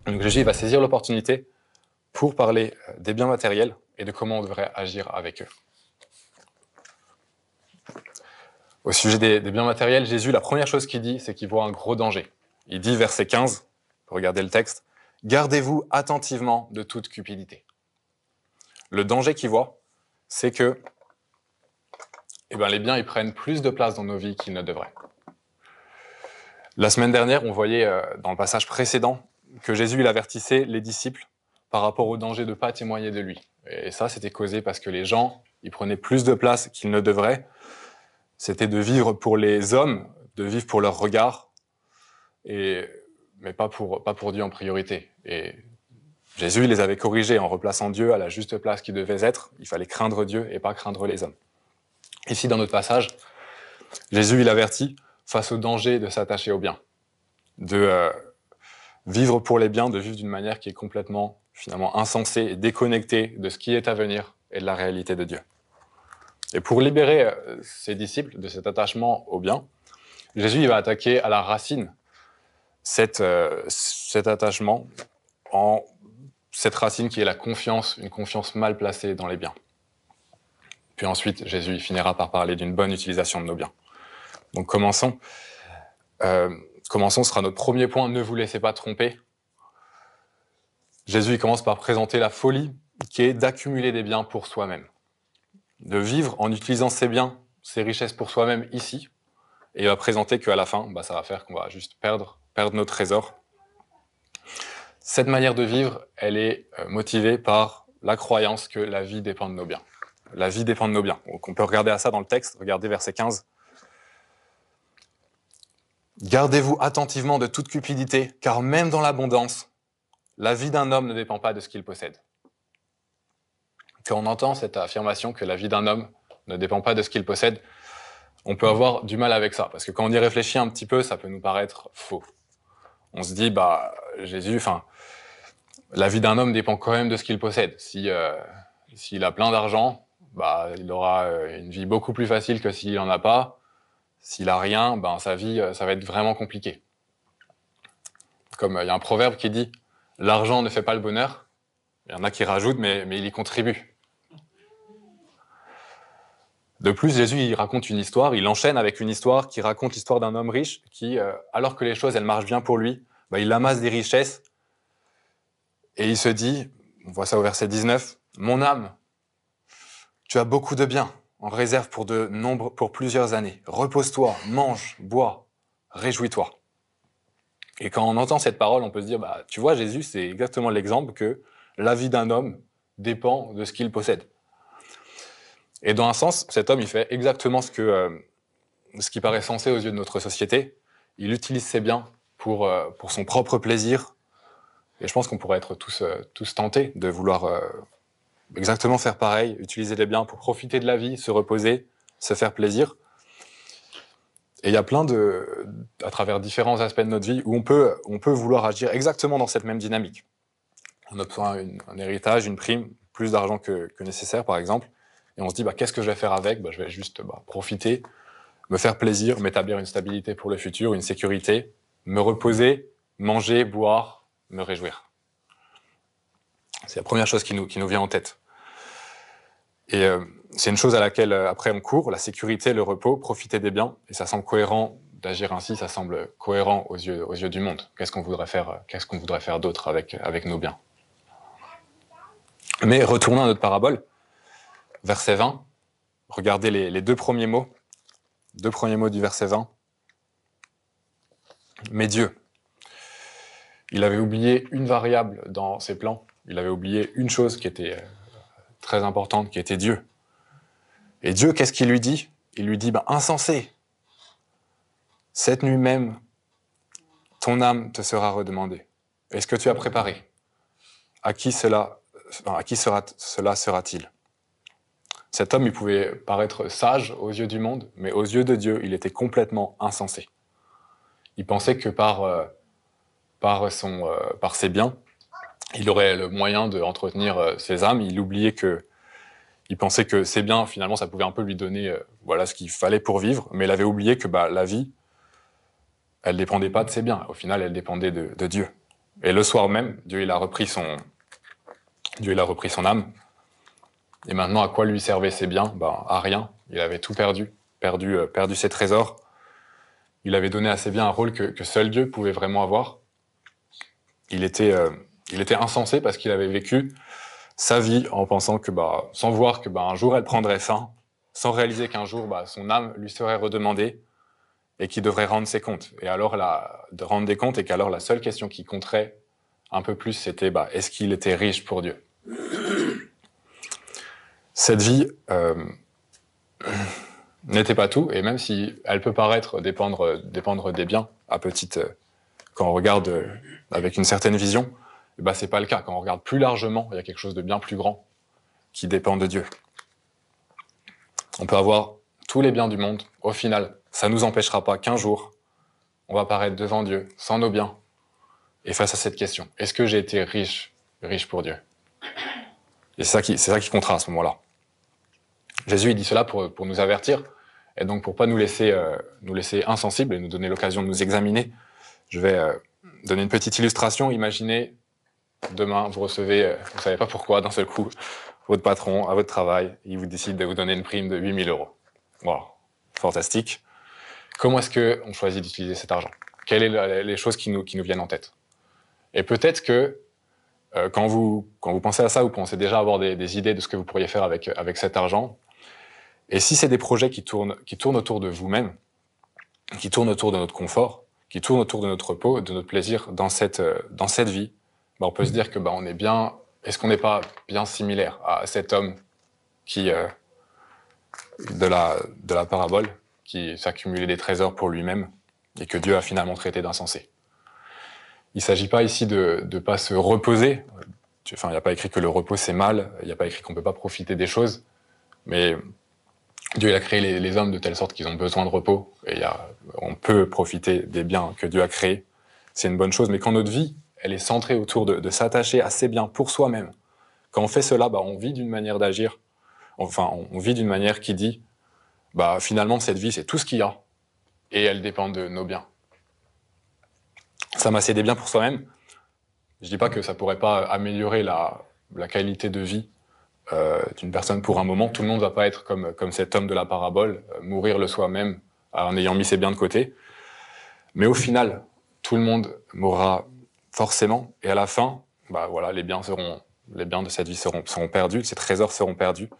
Donc Jésus va saisir l'opportunité pour parler des biens matériels et de comment on devrait agir avec eux. Au sujet des biens matériels, Jésus, la première chose qu'il dit, c'est qu'il voit un gros danger. Il dit, verset 15, regardez le texte, « Gardez-vous attentivement de toute cupidité ». Le danger qu'il voit, c'est que les biens ils prennent plus de place dans nos vies qu'ils ne devraient. La semaine dernière, on voyait dans le passage précédent que Jésus il avertissait les disciples par rapport au danger de ne pas témoigner de lui. Et ça, c'était causé parce que les gens ils prenaient plus de place qu'ils ne devraient. C'était de vivre pour les hommes, de vivre pour leur regard, mais pas pour Dieu en priorité. Et Jésus il les avait corrigés en replaçant Dieu à la juste place qu'il devait être. Il fallait craindre Dieu et pas craindre les hommes. Ici, dans notre passage, Jésus il avertit face au danger de s'attacher aux biens, de vivre pour les biens, de vivre d'une manière qui est complètement, finalement, insensée et déconnectée de ce qui est à venir et de la réalité de Dieu. Et pour libérer ses disciples de cet attachement aux biens, Jésus il va attaquer à la racine cet attachement, cette racine qui est la confiance, une confiance mal placée dans les biens. Puis ensuite, Jésus il finira par parler d'une bonne utilisation de nos biens. Donc commençons, ce sera notre premier point, ne vous laissez pas tromper. Jésus il commence par présenter la folie qui est d'accumuler des biens pour soi-même. De vivre en utilisant ses biens, ses richesses pour soi-même ici, et il va présenter qu'à la fin, ça va faire qu'on va juste perdre nos trésors. Cette manière de vivre, elle est motivée par la croyance que la vie dépend de nos biens. La vie dépend de nos biens. Donc on peut regarder à ça dans le texte, regardez verset 15. « Gardez-vous attentivement de toute cupidité, car même dans l'abondance, la vie d'un homme ne dépend pas de ce qu'il possède. » Quand on entend cette affirmation que la vie d'un homme ne dépend pas de ce qu'il possède, on peut avoir du mal avec ça, parce que quand on y réfléchit un petit peu, ça peut nous paraître faux. On se dit, Jésus, la vie d'un homme dépend quand même de ce qu'il possède. S'il a plein d'argent, il aura une vie beaucoup plus facile que s'il n'en a pas. S'il a rien, sa vie, ça va être vraiment compliqué. Comme il y a un proverbe qui dit « L'argent ne fait pas le bonheur », il y en a qui rajoutent, mais il y contribue. De plus, Jésus il raconte une histoire, il enchaîne avec une histoire qui raconte l'histoire d'un homme riche qui, alors que les choses elles marchent bien pour lui, il amasse des richesses et il se dit, on voit ça au verset 19, « Mon âme, tu as beaucoup de biens en réserve pour plusieurs années. Repose-toi, mange, bois, réjouis-toi. » Et quand on entend cette parole, on peut se dire, tu vois, Jésus, c'est exactement l'exemple que la vie d'un homme dépend de ce qu'il possède. Et dans un sens, cet homme, il fait exactement ce qui paraît sensé aux yeux de notre société. Il utilise ses biens pour son propre plaisir. Et je pense qu'on pourrait être tous tentés de vouloir exactement faire pareil, utiliser les biens pour profiter de la vie, se reposer, se faire plaisir. Et il y a plein à travers différents aspects de notre vie, où on peut vouloir agir exactement dans cette même dynamique. On obtient un héritage, une prime, plus d'argent que nécessaire, par exemple, et on se dit, qu'est-ce que je vais faire avec ? Je vais juste profiter, me faire plaisir, m'établir une stabilité pour le futur, une sécurité, me reposer, manger, boire, me réjouir. C'est la première chose qui nous vient en tête. Et c'est une chose à laquelle, après, on court, la sécurité, le repos, profiter des biens, et ça semble cohérent d'agir ainsi, ça semble cohérent aux yeux du monde. Qu'est-ce qu'on voudrait faire d'autre avec nos biens ? Mais retournons à notre parabole, verset 20, regardez les deux premiers mots du verset 20. « Mais Dieu, il avait oublié une variable dans ses plans, il avait oublié une chose qui était très importante, qui était Dieu. Et Dieu, qu'est-ce qu'il lui dit ? Il lui dit, insensé, cette nuit même, ton âme te sera redemandée. Est-ce que tu as préparé ? À qui cela sera-t-il ? Cet homme, il pouvait paraître sage aux yeux du monde, mais aux yeux de Dieu, il était complètement insensé. Il pensait que par ses biens, il aurait le moyen d'entretenir ses âmes. Il pensait que ses biens, finalement, ça pouvait un peu lui donner ce qu'il fallait pour vivre, mais il avait oublié que la vie, elle ne dépendait pas de ses biens. Au final, elle dépendait de Dieu. Et le soir même, Dieu il a repris son âme. Et maintenant, à quoi lui servaient ses biens? Ben, à rien. Il avait tout perdu ses trésors. Il avait donné à ses biens un rôle que seul Dieu pouvait vraiment avoir. Il était insensé parce qu'il avait vécu sa vie en pensant que, sans voir que un jour elle prendrait fin, sans réaliser qu'un jour son âme lui serait redemandée et qu'il devrait rendre ses comptes. Et alors, de rendre des comptes, et qu'alors la seule question qui compterait un peu plus, c'était est-ce qu'il était riche pour Dieu? Cette vie n'était pas tout, et même si elle peut paraître dépendre des biens quand on regarde avec une certaine vision, c'est pas le cas. Quand on regarde plus largement, il y a quelque chose de bien plus grand qui dépend de Dieu. On peut avoir tous les biens du monde, au final, ça nous empêchera pas qu'un jour, on va paraître devant Dieu, sans nos biens, et face à cette question, est-ce que j'ai été riche pour Dieu? Et c'est ça qui comptera à ce moment-là. Jésus il dit cela pour nous avertir, et donc pour pas nous laisser insensibles et nous donner l'occasion de nous examiner, je vais donner une petite illustration. Imaginez, demain, vous recevez, vous savez pas pourquoi, d'un seul coup, votre patron, à votre travail, il vous décide de vous donner une prime de 8 000 €. Wow, fantastique. Comment est-ce qu'on choisit d'utiliser cet argent? Quelles sont les choses qui nous viennent en tête? Et peut-être que quand vous pensez à ça, vous pensez déjà avoir des idées de ce que vous pourriez faire avec cet argent. Et si c'est des projets qui tournent autour de vous-même, qui tournent autour de notre confort, qui tournent autour de notre repos, de notre plaisir dans cette vie, on peut se dire que on est bien. Est-ce qu'on n'est pas bien similaire à cet homme qui de la parabole, qui s'accumulait des trésors pour lui-même et que Dieu a finalement traité d'insensé? Il ne s'agit pas ici de ne pas se reposer. Enfin, il n'y a pas écrit que le repos c'est mal. Il n'y a pas écrit qu'on ne peut pas profiter des choses. Mais Dieu il a créé les hommes de telle sorte qu'ils ont besoin de repos. Et on peut profiter des biens que Dieu a créés. C'est une bonne chose. Mais quand notre vie, elle est centrée autour de s'attacher à ces biens pour soi-même, quand on fait cela, on vit d'une manière d'agir. Enfin, on vit d'une manière qui dit, finalement, cette vie, c'est tout ce qu'il y a. Et elle dépend de nos biens. S'amasser des biens pour soi-même, je dis pas que ça pourrait pas améliorer la qualité de vie d'une personne pour un moment. Tout le monde va pas être comme cet homme de la parabole, mourir le soi-même en ayant mis ses biens de côté. Mais au final, tout le monde mourra forcément. Et à la fin, les biens de cette vie seront perdus, ces trésors seront perdus.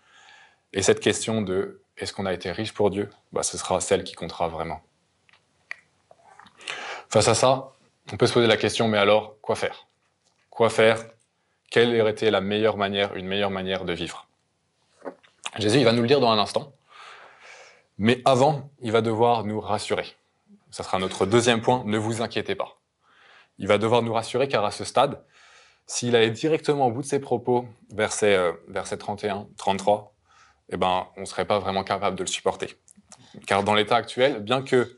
Et cette question de est-ce qu'on a été riche pour Dieu, ce sera celle qui comptera vraiment. Face à ça, on peut se poser la question, mais alors, quoi faire? Quoi faire? Quelle aurait été une meilleure manière de vivre? Jésus, il va nous le dire dans un instant. Mais avant, il va devoir nous rassurer. Ça sera notre deuxième point, ne vous inquiétez pas. Il va devoir nous rassurer car à ce stade, s'il allait directement au bout de ses propos, versets 31, 33, on ne serait pas vraiment capable de le supporter. Car dans l'état actuel, bien que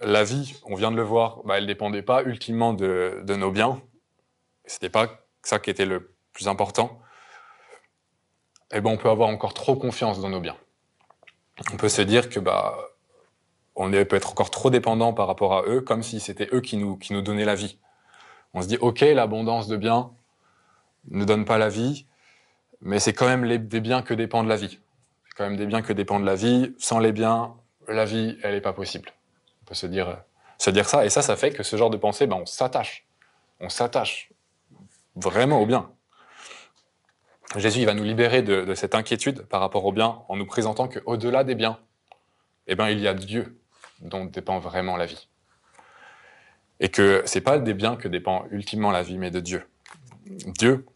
la vie, on vient de le voir, elle ne dépendait pas ultimement de nos biens, ce n'était pas ça qui était le plus important, on peut avoir encore trop confiance dans nos biens. On peut se dire que on peut être encore trop dépendant par rapport à eux, comme si c'était eux qui nous donnaient la vie. On se dit, ok, l'abondance de biens ne donne pas la vie, mais c'est quand même des biens que dépend de la vie. C'est quand même des biens que dépend de la vie. Sans les biens, la vie, elle n'est pas possible. On peut se dire ça, et ça fait que ce genre de pensée, on s'attache. On s'attache vraiment aux biens. Jésus, il va nous libérer de cette inquiétude par rapport aux biens en nous présentant qu'au-delà des biens, il y a Dieu dont dépend vraiment la vie. Et que c'est pas des biens que dépend ultimement la vie, mais de Dieu. Dieu,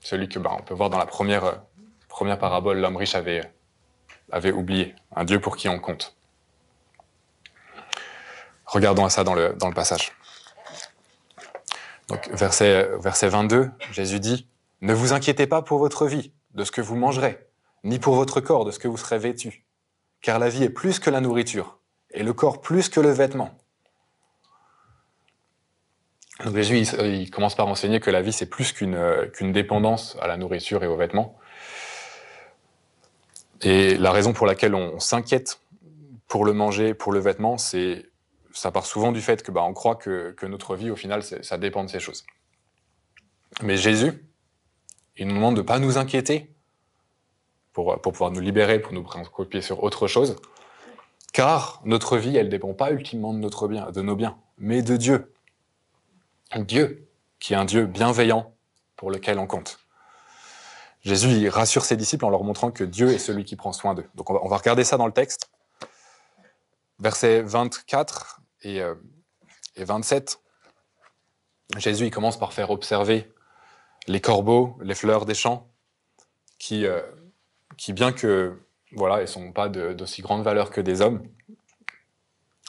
celui que on peut voir dans la première parabole, l'homme riche avait oublié, un Dieu pour qui on compte. Regardons à ça dans le passage. Donc, verset 22, Jésus dit « Ne vous inquiétez pas pour votre vie, de ce que vous mangerez, ni pour votre corps, de ce que vous serez vêtu. Car la vie est plus que la nourriture, et le corps plus que le vêtement. » Donc Jésus, il commence par enseigner que la vie, c'est plus qu'une dépendance à la nourriture et aux vêtements. Et la raison pour laquelle on s'inquiète pour le manger, pour le vêtement, c'est ça part souvent du fait que on croit que notre vie, au final, ça dépend de ces choses. Mais Jésus, il nous demande de ne pas nous inquiéter pour pouvoir nous libérer, pour nous préoccuper sur autre chose, car notre vie, elle ne dépend pas ultimement de nos biens, mais de Dieu. Dieu, qui est un Dieu bienveillant pour lequel on compte. Jésus, il rassure ses disciples en leur montrant que Dieu est celui qui prend soin d'eux. Donc on va regarder ça dans le texte. Versets 24 et 27, Jésus il commence par faire observer les corbeaux, les fleurs des champs, qui bien que, voilà, elles ne sont pas d'aussi grande valeur que des hommes,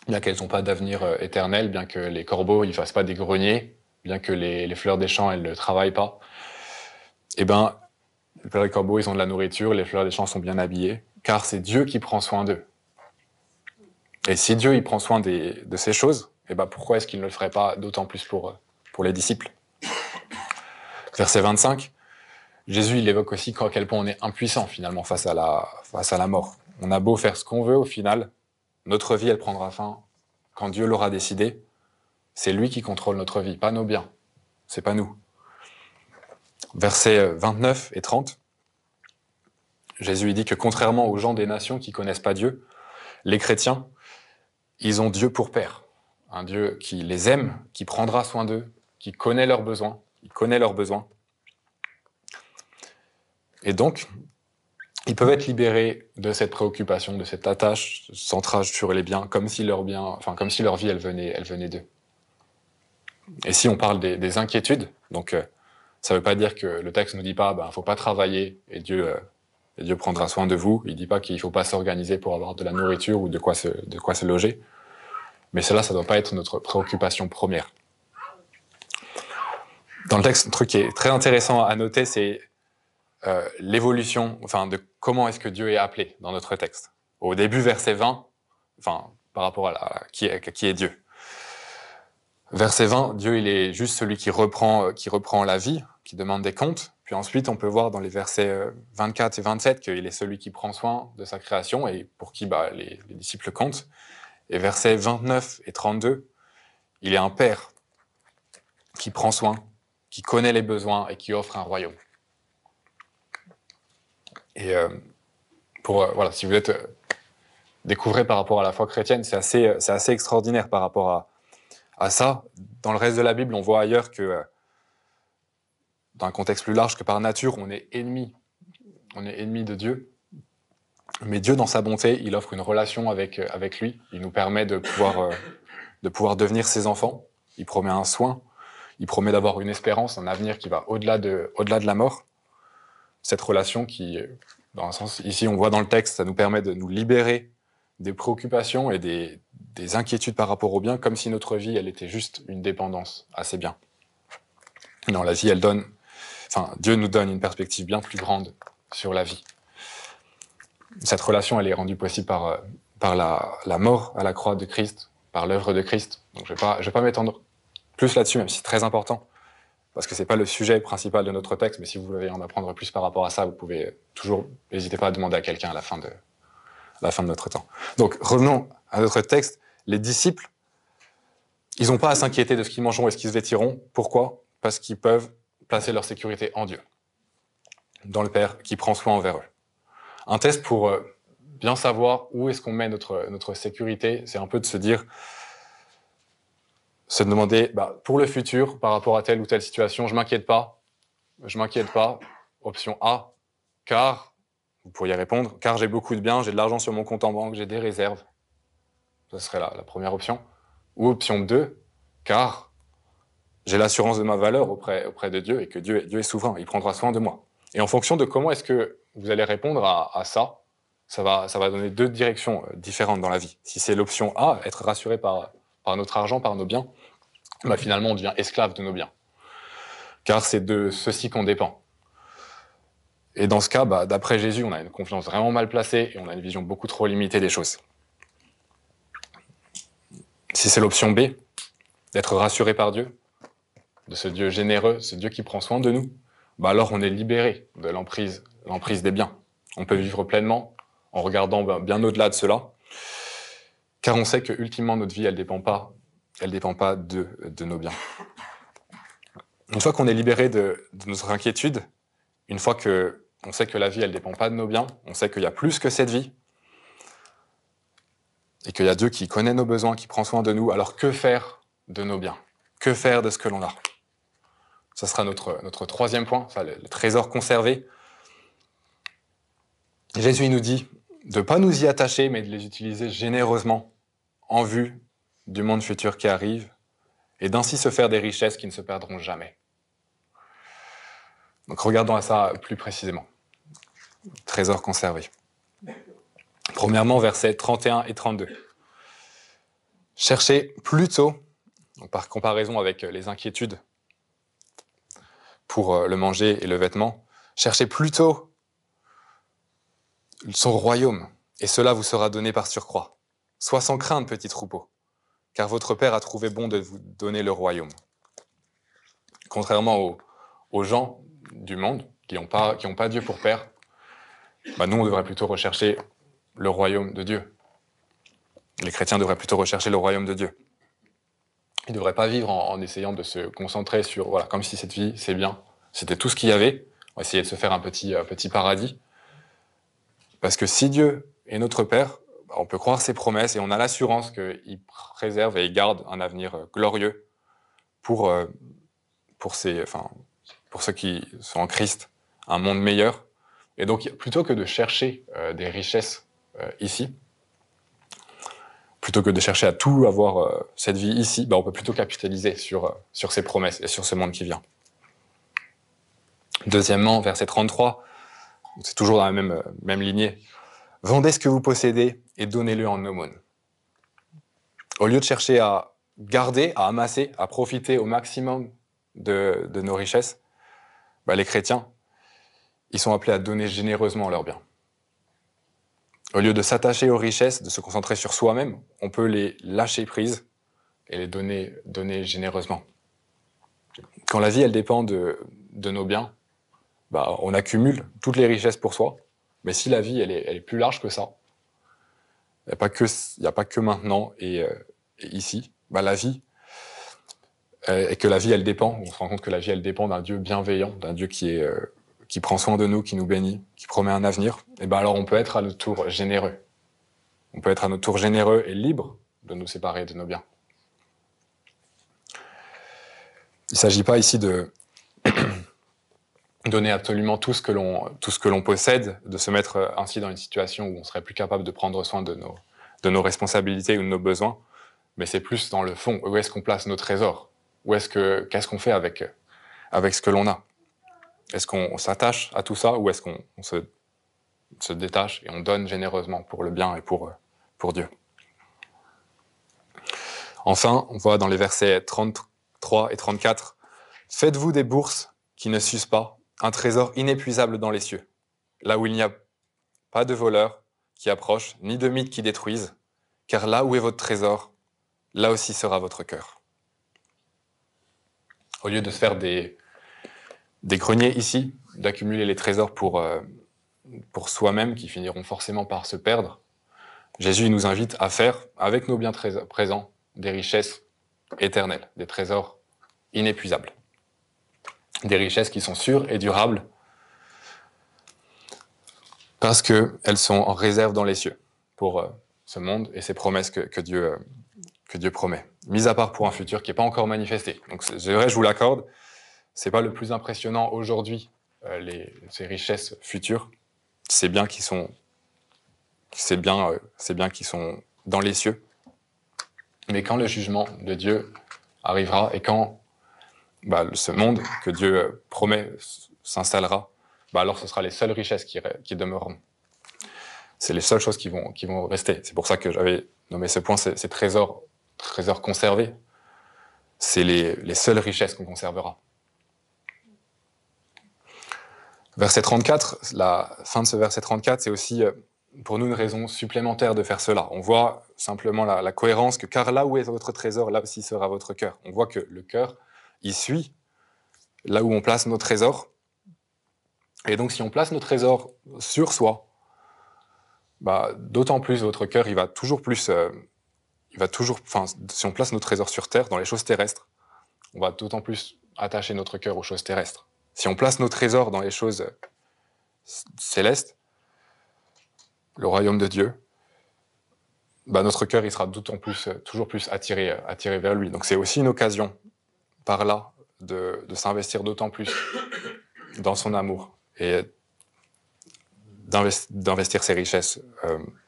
bien qu'elles n'ont pas d'avenir éternel, bien que les corbeaux ne fassent pas des greniers, bien que les fleurs des champs, elles ne travaillent pas, eh bien, les corbeaux, ils ont de la nourriture, les fleurs des champs sont bien habillées, car c'est Dieu qui prend soin d'eux. Et si Dieu il prend soin de ces choses, eh ben pourquoi est-ce qu'il ne le ferait pas d'autant plus pour les disciples? Verset 25, Jésus il évoque aussi à quel point on est impuissant finalement face à la mort. On a beau faire ce qu'on veut, au final, notre vie elle prendra fin quand Dieu l'aura décidé. C'est lui qui contrôle notre vie, pas nos biens. C'est pas nous. Versets 29 et 30, Jésus il dit que contrairement aux gens des nations qui connaissent pas Dieu, les chrétiens, ils ont Dieu pour père. Un Dieu qui les aime, qui prendra soin d'eux, qui connaît leurs besoins. Il connaît leurs besoins. Et donc, ils peuvent être libérés de cette préoccupation, de cette attache centrage sur les biens, comme si leur vie, elle venait d'eux. Et si on parle des inquiétudes, donc ça ne veut pas dire que le texte ne nous dit pas, faut pas travailler et Dieu prendra soin de vous. Il ne dit pas qu'il ne faut pas s'organiser pour avoir de la nourriture ou de quoi se loger. Mais cela, ça ne doit pas être notre préoccupation première. Dans le texte, un truc qui est très intéressant à noter, c'est l'évolution, de comment est-ce que Dieu est appelé dans notre texte. Au début, verset 20, par rapport à qui est Dieu. Verset 20, Dieu, il est juste celui qui reprend la vie, qui demande des comptes. Puis ensuite, on peut voir dans les versets 24 et 27 qu'il est celui qui prend soin de sa création et pour qui les disciples comptent. Et versets 29 et 32, il est un père qui prend soin, qui connaît les besoins et qui offre un royaume. Et si vous êtes découvrez par rapport à la foi chrétienne, c'est assez extraordinaire par rapport à ça. Dans le reste de la Bible, on voit ailleurs que, dans un contexte plus large, que par nature, on est ennemi de Dieu. Mais Dieu, dans sa bonté, il offre une relation avec lui. Il nous permet de pouvoir devenir ses enfants. Il promet un soin. Il promet d'avoir une espérance, un avenir qui va au-delà de la mort. Cette relation qui, dans un sens, ici on voit dans le texte, ça nous permet de nous libérer des préoccupations et des inquiétudes par rapport aux biens, comme si notre vie, elle était juste une dépendance à ces biens. Non, la vie, Dieu nous donne une perspective bien plus grande sur la vie. Cette relation, elle est rendue possible par la mort à la croix de Christ, par l'œuvre de Christ. Donc je vais pas m'étendre plus là-dessus, même si c'est très important, parce que c'est pas le sujet principal de notre texte, mais si vous voulez en apprendre plus par rapport à ça, vous pouvez toujours, n'hésitez pas à demander à quelqu'un à la fin de notre temps. Donc revenons à notre texte. Les disciples, ils n'ont pas à s'inquiéter de ce qu'ils mangeront et ce qu'ils se vêtiront. Pourquoi? Parce qu'ils peuvent placer leur sécurité en Dieu, dans le Père qui prend soin envers eux. Un test pour bien savoir où est-ce qu'on met notre sécurité, c'est un peu de se demander, pour le futur, par rapport à telle ou telle situation, je m'inquiète pas. Option A, car, vous pourriez répondre, car j'ai beaucoup de biens, j'ai de l'argent sur mon compte en banque, j'ai des réserves. Ça serait la première option. Ou option 2, car j'ai l'assurance de ma valeur auprès de Dieu et que Dieu est souverain, il prendra soin de moi. Et en fonction de comment est-ce que vous allez répondre à ça, ça va donner deux directions différentes dans la vie. Si c'est l'option A, être rassuré par notre argent, par nos biens, finalement on devient esclave de nos biens. Car c'est de ceci qu'on dépend. Et dans ce cas, d'après Jésus, on a une confiance vraiment mal placée et on a une vision beaucoup trop limitée des choses. Si c'est l'option B, d'être rassuré par Dieu, de ce Dieu généreux, ce Dieu qui prend soin de nous, alors on est libéré de l'emprise des biens. On peut vivre pleinement en regardant bien au-delà de cela. car on sait que ultimement notre vie, elle dépend pas de nos biens. Une fois qu'on est libéré de notre inquiétude, une fois qu'on sait que la vie, elle dépend pas de nos biens, on sait qu'il y a plus que cette vie, et qu'il y a Dieu qui connaît nos besoins, qui prend soin de nous, alors que faire de nos biens? Que faire de ce que l'on a? Ça sera notre troisième point, ça, le trésor conservé. Jésus il nous dit de ne pas nous y attacher, mais de les utiliser généreusement en vue du monde futur qui arrive, et d'ainsi se faire des richesses qui ne se perdront jamais. Donc regardons à ça plus précisément. Trésor conservé. Premièrement, versets 31 et 32. Cherchez plutôt, donc par comparaison avec les inquiétudes pour le manger et le vêtement, cherchez plutôt son royaume, et cela vous sera donné par surcroît. Sois sans crainte, petit troupeau, car votre Père a trouvé bon de vous donner le royaume. Contrairement aux gens du monde qui n'ont pas Dieu pour Père, nous, on devrait plutôt rechercher le royaume de Dieu. Les chrétiens devraient plutôt rechercher le royaume de Dieu. Ils ne devraient pas vivre en essayant de se concentrer sur, voilà, comme si cette vie, c'est bien. C'était tout ce qu'il y avait. On va essayer de se faire un petit paradis. Parce que si Dieu est notre Père, on peut croire ses promesses et on a l'assurance qu'il préserve et il garde un avenir glorieux pour ceux qui sont en Christ, un monde meilleur. Et donc, plutôt que de chercher des richesses ici, plutôt que de chercher à tout avoir cette vie ici, on peut plutôt capitaliser sur ces promesses et sur ce monde qui vient. Deuxièmement, verset 33, c'est toujours dans la même lignée. « Vendez ce que vous possédez et donnez-le en aumône. » Au lieu de chercher à garder, à amasser, à profiter au maximum de nos richesses, les chrétiens, ils sont appelés à donner généreusement leurs biens. Au lieu de s'attacher aux richesses, de se concentrer sur soi-même, on peut les lâcher prise et les donner généreusement. Quand la vie, elle dépend de nos biens, on accumule toutes les richesses pour soi, mais si la vie, elle est plus large que ça, il n'y a pas que maintenant et ici, la vie, et que la vie, elle dépend, on se rend compte que la vie, elle dépend d'un Dieu bienveillant, d'un Dieu qui prend soin de nous, qui nous bénit, qui promet un avenir, alors on peut être à notre tour généreux. On peut être à notre tour généreux et libre de nous séparer de nos biens. Il ne s'agit pas ici de donner absolument tout ce que l'on possède, de se mettre ainsi dans une situation où on serait plus capable de prendre soin de nos responsabilités ou de nos besoins, mais c'est plus dans le fond, où est-ce qu'on place nos trésors? Qu'est-ce qu'on fait avec ce que l'on a? Est-ce qu'on s'attache à tout ça ou est-ce qu'on se détache et on donne généreusement pour le bien et pour Dieu? Enfin, on voit dans les versets 33 et 34, « Faites-vous des bourses qui ne s'usent pas, un trésor inépuisable dans les cieux, là où il n'y a pas de voleurs qui approchent, ni de mythes qui détruisent, car là où est votre trésor, là aussi sera votre cœur. » Au lieu de se faire des greniers ici, d'accumuler les trésors pour soi-même, qui finiront forcément par se perdre, Jésus nous invite à faire, avec nos biens présents, des richesses éternelles, des trésors inépuisables. Des richesses qui sont sûres et durables, parce qu'elles sont en réserve dans les cieux, pour ce monde et ces promesses que Dieu promet. Mis à part pour un futur qui n'est pas encore manifesté. Donc je vous l'accorde, c'est pas le plus impressionnant aujourd'hui, ces richesses futures, ces biens qui sont dans les cieux. Mais quand le jugement de Dieu arrivera et quand ce monde que Dieu promet s'installera, alors ce sera les seules richesses qui demeureront. C'est les seules choses qui vont rester. C'est pour ça que j'avais nommé ce point, ces trésors conservés. C'est les seules richesses qu'on conservera. Verset 34, la fin de ce verset 34, c'est aussi pour nous une raison supplémentaire de faire cela. On voit simplement la cohérence que « car là où est votre trésor, là aussi sera votre cœur ». On voit que le cœur, il suit là où on place nos trésors. Et donc si on place nos trésors sur soi, d'autant plus votre cœur, il va toujours plus va toujours, enfin, si on place nos trésors sur terre, dans les choses terrestres, on va d'autant plus attacher notre cœur aux choses terrestres. Si on place nos trésors dans les choses célestes, le royaume de Dieu, notre cœur il sera d'autant plus, toujours plus attiré vers lui. Donc c'est aussi une occasion, par là, de s'investir d'autant plus dans son amour et d'investir ses richesses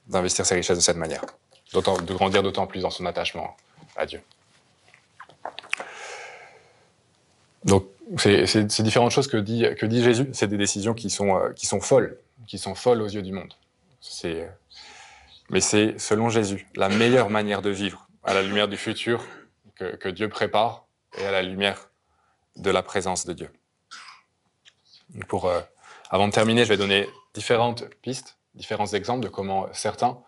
de cette manière, de grandir d'autant plus dans son attachement à Dieu. Donc, ces différentes choses que dit Jésus, c'est des décisions qui sont folles aux yeux du monde. Mais c'est, selon Jésus, la meilleure manière de vivre, à la lumière du futur que Dieu prépare et à la lumière de la présence de Dieu. Avant de terminer, je vais donner différentes pistes, différents exemples de comment certains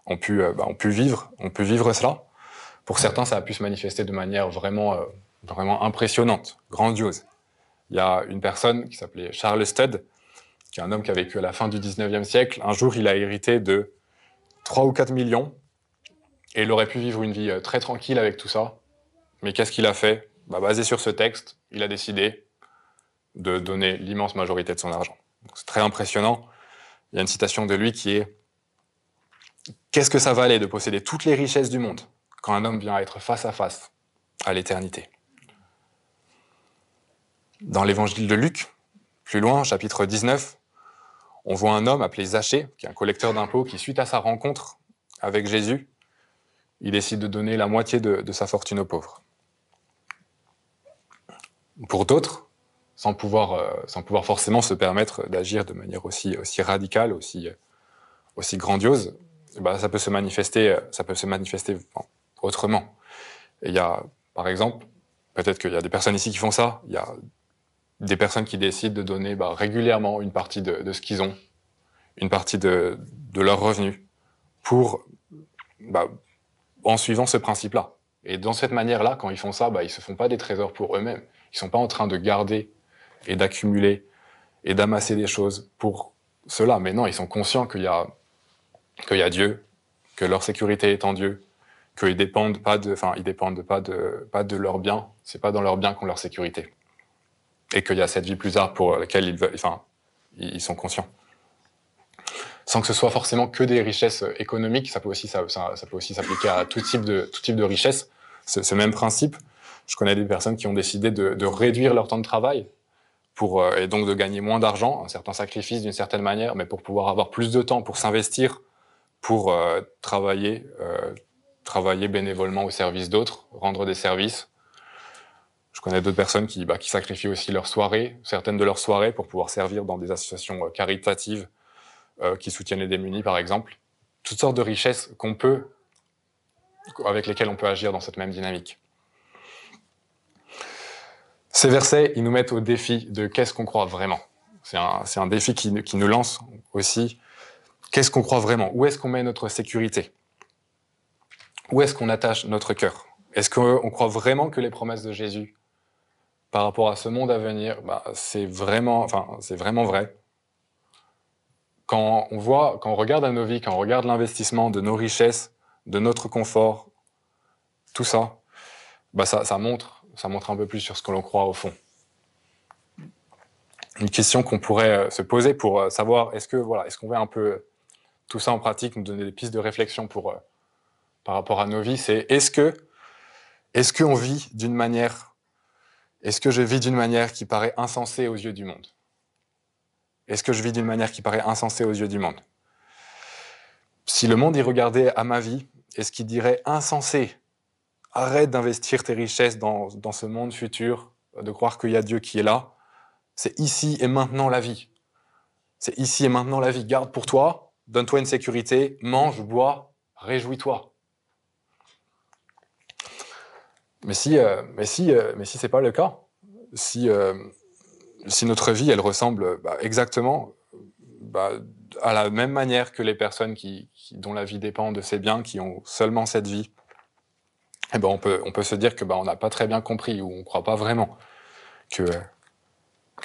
ont pu vivre cela. Pour certains, ça a pu se manifester de manière vraiment impressionnante, grandiose. Il y a une personne qui s'appelait Charles Studd, qui est un homme qui a vécu à la fin du 19e siècle. Un jour, il a hérité de 3 ou 4 millions, et il aurait pu vivre une vie très tranquille avec tout ça. Mais qu'est-ce qu'il a fait ? Basé sur ce texte, il a décidé de donner l'immense majorité de son argent. C'est très impressionnant. Il y a une citation de lui qui est « Qu'est-ce que ça valait de posséder toutes les richesses du monde quand un homme vient à être face à face à l'éternité ?» Dans l'évangile de Luc, plus loin, chapitre 19, on voit un homme appelé Zachée, qui est un collecteur d'impôts, qui, suite à sa rencontre avec Jésus, il décide de donner la moitié de sa fortune aux pauvres. Pour d'autres, sans pouvoir forcément se permettre d'agir de manière aussi radicale, aussi grandiose, ça peut se manifester autrement. Et il y a, par exemple, peut-être qu'il y a des personnes ici qui font ça, il y a des personnes qui décident de donner régulièrement une partie de ce qu'ils ont, une partie de leurs revenus, en suivant ce principe-là. Et dans cette manière-là, quand ils font ça, ils se font pas des trésors pour eux-mêmes. Ils sont pas en train de garder et d'accumuler et d'amasser des choses pour cela. Mais non, ils sont conscients qu'il y a Dieu, que leur sécurité est en Dieu, qu'ils dépendent pas de leurs biens. C'est pas dans leurs biens qu'ont leur sécurité. Et qu'il y a cette vie plus tard pour laquelle ils sont conscients. Sans que ce soit forcément que des richesses économiques, ça peut aussi s'appliquer à tout type de richesse. Ce même principe, je connais des personnes qui ont décidé de réduire leur temps de travail et donc de gagner moins d'argent, un certain sacrifice d'une certaine manière, mais pour pouvoir avoir plus de temps pour s'investir, pour travailler bénévolement au service d'autres, rendre des services. Je connais d'autres personnes qui sacrifient aussi leurs soirées, certaines de leurs soirées, pour pouvoir servir dans des associations caritatives qui soutiennent les démunis, par exemple. Toutes sortes de richesses avec lesquelles on peut agir dans cette même dynamique. Ces versets, ils nous mettent au défi de qu'est-ce qu'on croit vraiment. C'est un défi qui nous lance aussi. Qu'est-ce qu'on croit vraiment ? Où est-ce qu'on met notre sécurité ? Où est-ce qu'on attache notre cœur ? Est-ce qu'on croit vraiment que les promesses de Jésus par rapport à ce monde à venir, c'est vraiment vrai. Quand on regarde à nos vies, quand on regarde l'investissement de nos richesses, de notre confort, tout ça, ça montre un peu plus sur ce que l'on croit au fond. Une question qu'on pourrait se poser pour savoir est-ce qu'on met un peu tout ça en pratique, nous donner des pistes de réflexion par rapport à nos vies, c'est est-ce que je vis d'une manière qui paraît insensée aux yeux du monde ? Est-ce que je vis d'une manière qui paraît insensée aux yeux du monde ? Si le monde y regardait à ma vie, est-ce qu'il dirait insensé ? Arrête d'investir tes richesses dans ce monde futur, de croire qu'il y a Dieu qui est là. C'est ici et maintenant la vie. C'est ici et maintenant la vie. Garde pour toi, donne-toi une sécurité, mange, bois, réjouis-toi. Mais si c'est pas le cas, si notre vie, elle ressemble exactement à la même manière que les personnes dont la vie dépend de ces biens, qui ont seulement cette vie, on peut se dire que on n'a pas très bien compris, ou on ne croit pas vraiment qu'il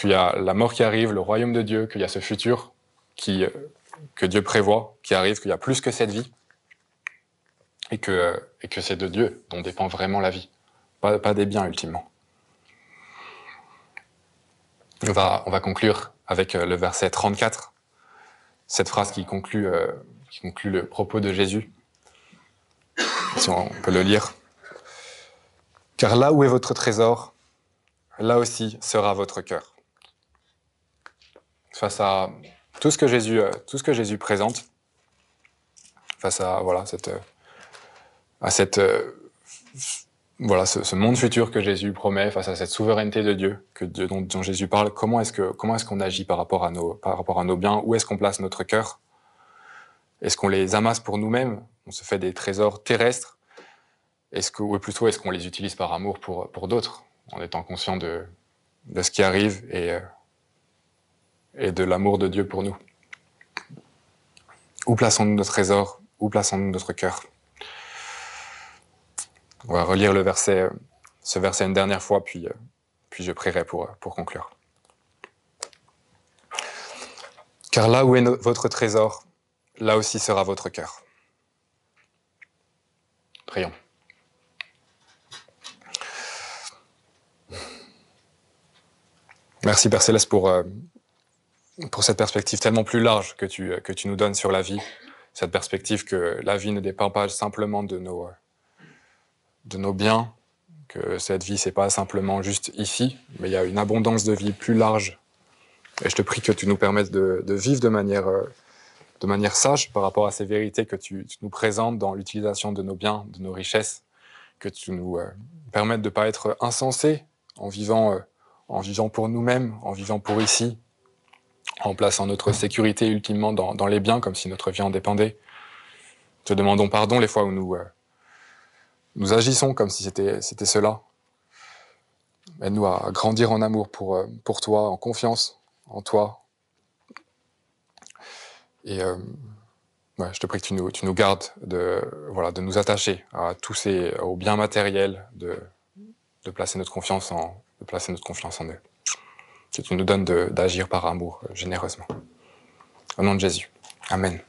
y a la mort qui arrive, le royaume de Dieu, qu'il y a ce futur que Dieu prévoit, qui arrive, qu'il y a plus que cette vie. et que c'est de Dieu dont dépend vraiment la vie, pas des biens ultimement. On va conclure avec le verset 34, cette phrase qui conclut le propos de Jésus. Si on peut le lire. « Car là où est votre trésor, là aussi sera votre cœur. » Face à tout ce que Jésus présente, face à ce monde futur que Jésus promet, face à cette souveraineté de Dieu dont Jésus parle, comment est-ce qu'on agit par rapport à nos biens? Où est-ce qu'on place notre cœur? Est-ce qu'on les amasse pour nous-mêmes? On se fait des trésors terrestres? Ou plutôt est-ce qu'on les utilise par amour pour d'autres, en étant conscient de ce qui arrive et de l'amour de Dieu pour nous? Où plaçons-nous nos trésors? Où plaçons-nous notre cœur? On va relire ce verset une dernière fois, puis je prierai pour conclure. « Car là où est votre trésor, là aussi sera votre cœur. » Prions. Merci Père Céleste pour cette perspective tellement plus large que tu nous donnes sur la vie. Cette perspective que la vie ne dépend pas simplement de nos biens, que cette vie, c'est pas simplement juste ici, mais il y a une abondance de vie plus large. Et je te prie que tu nous permettes de vivre de manière sage par rapport à ces vérités que tu nous présentes dans l'utilisation de nos biens, de nos richesses, que tu nous permettes de ne pas être insensés en vivant pour nous-mêmes, en vivant pour ici, en plaçant notre sécurité ultimement dans les biens, comme si notre vie en dépendait. Te demandons pardon les fois où nous agissons comme si c'était cela. Aide-nous à grandir en amour pour toi, en confiance en toi. Et je te prie que tu nous gardes de nous attacher à aux biens matériels, de placer notre confiance en eux. Que tu nous donnes d'agir par amour généreusement. Au nom de Jésus. Amen.